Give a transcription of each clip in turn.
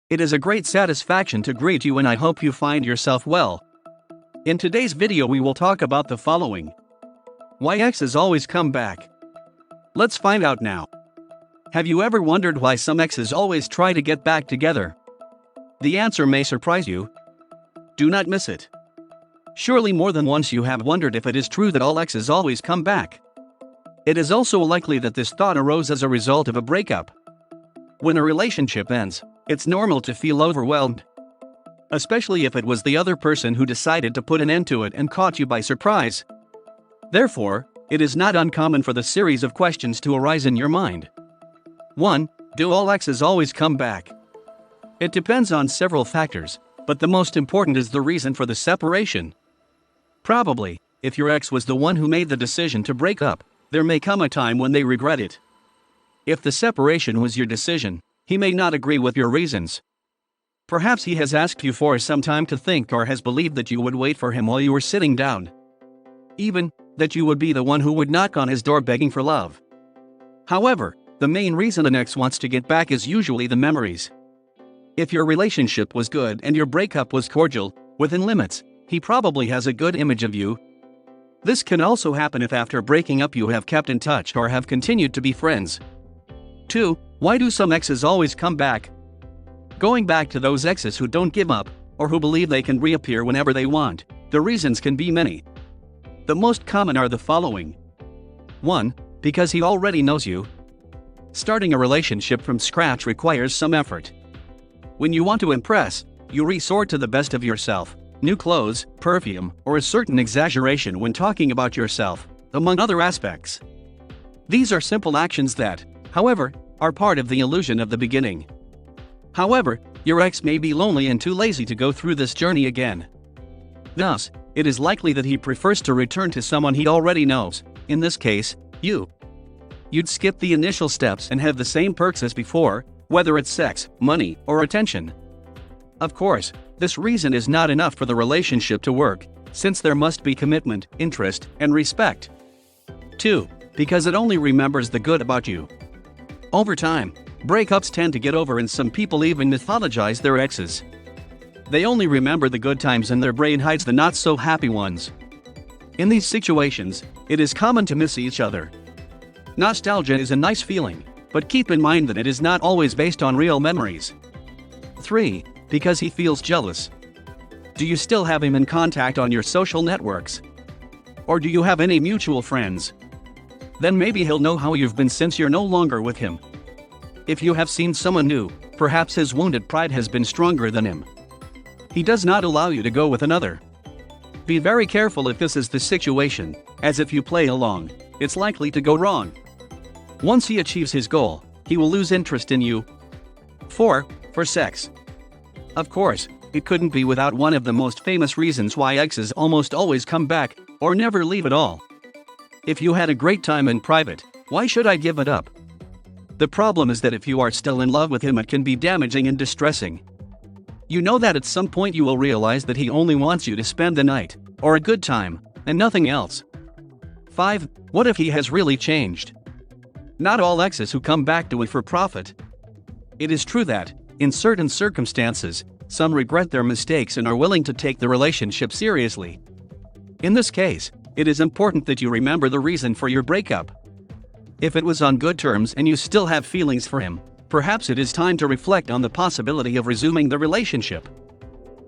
It is a great satisfaction to greet you and I hope you find yourself well. In today's video we will talk about the following. Why exes always come back. Let's find out now. Have you ever wondered why some exes always try to get back together? The answer may surprise you. Do not miss it. Surely more than once you have wondered if it is true that all exes always come back. It is also likely that this thought arose as a result of a breakup. When a relationship ends, it's normal to feel overwhelmed. Especially if it was the other person who decided to put an end to it and caught you by surprise. Therefore, it is not uncommon for the series of questions to arise in your mind. 1. Do all exes always come back? It depends on several factors, but the most important is the reason for the separation. Probably, if your ex was the one who made the decision to break up, there may come a time when they regret it. If the separation was your decision, he may not agree with your reasons. Perhaps he has asked you for some time to think or has believed that you would wait for him while you were sitting down. Even, that you would be the one who would knock on his door begging for love. However, the main reason an ex wants to get back is usually the memories. If your relationship was good and your breakup was cordial, within limits, he probably has a good image of you. This can also happen if after breaking up you have kept in touch or have continued to be friends. 2. Why do some exes always come back? Going back to those exes who don't give up, or who believe they can reappear whenever they want, the reasons can be many. The most common are the following. 1. Because he already knows you. Starting a relationship from scratch requires some effort. When you want to impress, you resort to the best of yourself, new clothes, perfume, or a certain exaggeration when talking about yourself, among other aspects. These are simple actions that, however, are part of the illusion of the beginning. However, your ex may be lonely and too lazy to go through this journey again. Thus, it is likely that he prefers to return to someone he already knows, in this case, you. You'd skip the initial steps and have the same perks as before, whether it's sex, money, or attention. Of course, this reason is not enough for the relationship to work, since there must be commitment, interest, and respect. 2. Because it only remembers the good about you. Over time, breakups tend to get over and some people even mythologize their exes. They only remember the good times and their brain hides the not-so-happy ones. In these situations, it is common to miss each other. Nostalgia is a nice feeling, but keep in mind that it is not always based on real memories. 3. Because he feels jealous. Do you still have him in contact on your social networks? Or do you have any mutual friends? Then maybe he'll know how you've been since you're no longer with him. If you have seen someone new, perhaps his wounded pride has been stronger than him. He does not allow you to go with another. Be very careful if this is the situation, as if you play along, it's likely to go wrong. Once he achieves his goal, he will lose interest in you. 4. For sex. Of course, it couldn't be without one of the most famous reasons why exes almost always come back, or never leave at all. If you had a great time in private, why should I give it up? The problem is that if you are still in love with him, it can be damaging and distressing. You know that at some point you will realize that he only wants you to spend the night, or a good time, and nothing else. 5. What if he has really changed? Not all exes who come back do it for profit. It is true that, in certain circumstances, some regret their mistakes and are willing to take the relationship seriously. In this case, it is important that you remember the reason for your breakup. If it was on good terms and you still have feelings for him, perhaps it is time to reflect on the possibility of resuming the relationship.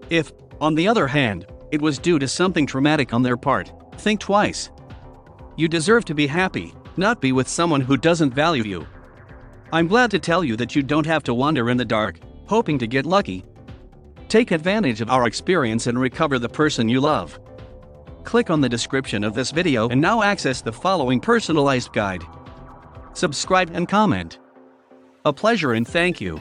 If, on the other hand, it was due to something traumatic on their part, think twice. You deserve to be happy, not be with someone who doesn't value you. I'm glad to tell you that you don't have to wander in the dark, hoping to get lucky. Take advantage of our experience and recover the person you love. Click on the description of this video and now access the following personalized guide. Subscribe and comment. A pleasure and thank you.